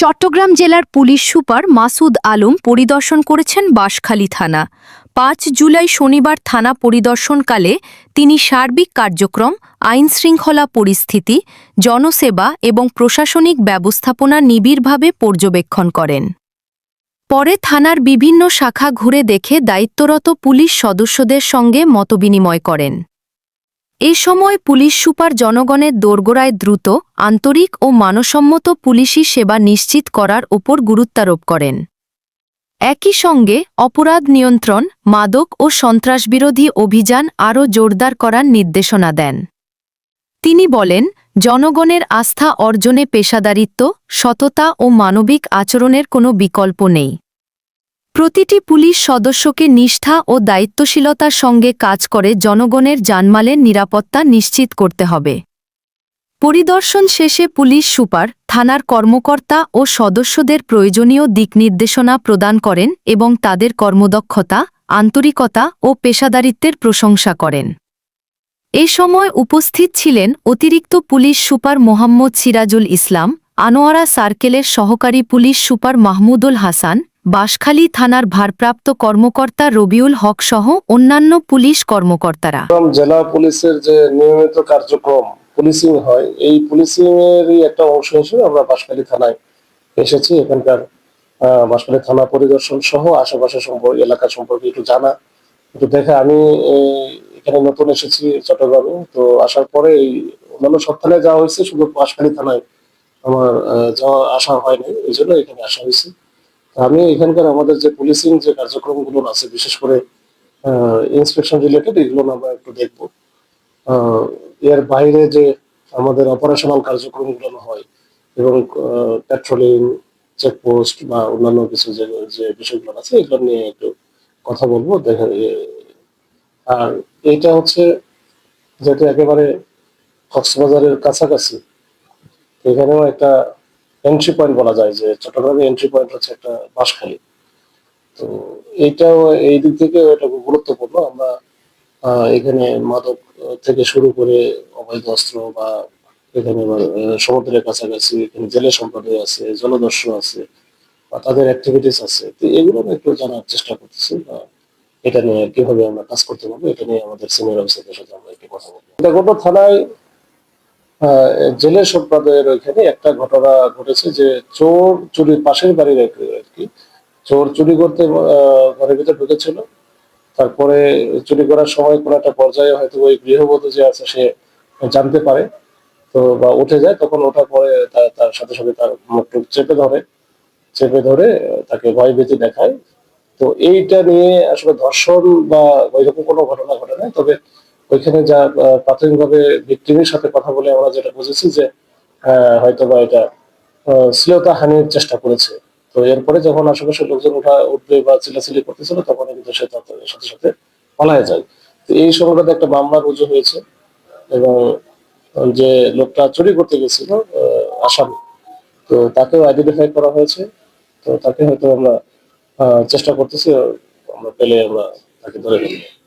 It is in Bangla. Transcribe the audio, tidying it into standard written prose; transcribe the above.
চট্টগ্রাম জেলার পুলিশ সুপার মাসুদ আলম পরিদর্শন করেছেন বাঁশখালী থানা। ৫ জুলাই শনিবার থানা পরিদর্শনকালে তিনি সার্বিক কার্যক্রম, আইনশৃঙ্খলা পরিস্থিতি, জনসেবা এবং প্রশাসনিক ব্যবস্থাপনা নিবিড়ভাবে পর্যবেক্ষণ করেন। পরে থানার বিভিন্ন শাখা ঘুরে দেখে দায়িত্বরত পুলিশ সদস্যদের সঙ্গে মতবিনিময় করেন। এ সময় পুলিশ সুপার জনগণের দোরগোড়ায় দ্রুত, আন্তরিক ও মানসম্মত পুলিশি সেবা নিশ্চিত করার ওপর গুরুত্বারোপ করেন। একই সঙ্গে অপরাধ নিয়ন্ত্রণ, মাদক ও সন্ত্রাসবিরোধী অভিযান আরও জোরদার করার নির্দেশনা দেন। তিনি বলেন, জনগণের আস্থা অর্জনে পেশাদারিত্ব, সততা ও মানবিক আচরণের কোনো বিকল্প নেই। প্রতিটি পুলিশ সদস্যকে নিষ্ঠা ও দায়িত্বশীলতার সঙ্গে কাজ করে জনগণের জানমালের নিরাপত্তা নিশ্চিত করতে হবে। পরিদর্শন শেষে পুলিশ সুপার থানার কর্মকর্তা ও সদস্যদের প্রয়োজনীয় দিকনির্দেশনা প্রদান করেন এবং তাদের কর্মদক্ষতা, আন্তরিকতা ও পেশাদারিত্বের প্রশংসা করেন। এ সময় উপস্থিত ছিলেন অতিরিক্ত পুলিশ সুপার মোহাম্মদ সিরাজুল ইসলাম, আনোয়ারা সার্কেলের সহকারী পুলিশ সুপার মাহমুদুল হাসান, বাঁশখালী থানার ভারপ্রাপ্ত কর্মকর্তা রবিউল হক সহ অন্যান্য পুলিশ কর্মকর্তারা। জেলা পুলিশের যে নিয়মিত কার্যক্রম পুলিশিং হয়, এই পুলিশিং এরই একটা অংশ হিসেবে আমরা বাঁশখালী থানায় এসেছি। এখানকার বাঁশখালী থানা পরিদর্শন সহ আশেপাশে এলাকা সম্পর্কে একটু জানা, একটু দেখা। আমি এখানে নতুন এসেছি চট্টগ্রামে, তো আসার পরে এই অন্যান্য সব থানায় যাওয়া হয়েছে, শুধু বাঁশখালী থানায় আমার যাওয়া আসা হয়নি, এই জন্য এখানে আসা হয়েছে। আমি এখানকার আমাদের যে পুলিশিং যে কার্যক্রমগুলো আছে, বিশেষ করে ইন্সপেকশন রিলেটেড, এগুলো আমরা একটু দেখবো। এর বাইরে যে আমাদের অপারেশনাল কার্যক্রমগুলো হয় এবং পেট্রোলিং, চেকপোস্ট বা অন্যান্য কিছু যে বিষয়গুলো আছে, এগুলো নিয়ে একটু কথা বলবো। আর এইটা হচ্ছে যেটা একেবারে কক্সবাজারের কাছাকাছি, এখানেও একটা এন্ট্রি পয়েন্ট বলা যায়, যে চট্টগ্রামের এন্ট্রি পয়েন্ট হচ্ছে একটা বাঁশখালী। তো এইটাও এই দিক থেকে এটা গুরুত্বপূর্ণ। আমরা এখানে মাদক থেকে শুরু করে অবৈধ অস্ত্র বা এখানে সমুদ্রের কাছাকাছি এখানে জেলে সম্প্রদায় আছে, জলদস্যু আছে বা তাদের অ্যাক্টিভিটিস আছে, তো এগুলো একটু জানার চেষ্টা করতেছি। এটা নিয়ে কিভাবে আমরা কাজ করতে পারবো, এটা নিয়ে আমাদের সিনিয়র অফিসারদের সাথে আমরা একটু কথা বলবো। এটা গোটা থানায় জেলে সম্প্রদায়ের ওইখানে একটা ঘটনা ঘটেছে, যে চোর চুরির পাশের বাড়ির আর কি, চোর চুরি করতে ঘরের ভিতরে ঢুকেছিল। তারপরে চুরি করার সময় কোনো একটা পর্যায়ে হয়তো ওই গৃহবধূ যে আছে সে জানতে পারে, তো বা উঠে যায়। তখন ওঠার পরে তার সাথে সাথে তার মুখ চেপে ধরে তাকে ভয়ভীতি দেখায়। তো এইটা নিয়ে আসলে ধর্ষণ বা ওইরকম কোনো ঘটনা ঘটে নাই, তবে ওইখানে যা প্রাথমিকভাবে ভিক্টিমের সাথে কথা বলে আমরা যেটা বুঝেছি যে হয়তো বা এটা শ্লীলতা হানির চেষ্টা করেছে। তো এরপরে যখন আশেপাশের লোকজন উঠবে বা চিল্লাচিল্লি করতেছিল, তখন কিন্তু সে তার সাথে সাথে পলায় যায়। তো এই সংক্রান্ত একটা মামলা রুজু হয়েছে এবং যে লোকটা চুরি করতে গেছিল আসামি, তো তাকেও আইডেন্টিফাই করা হয়েছে। তো তাকে হয়তো আমরা চেষ্টা করতেছি, আমরা পেলে আমরা তাকে ধরে নেব।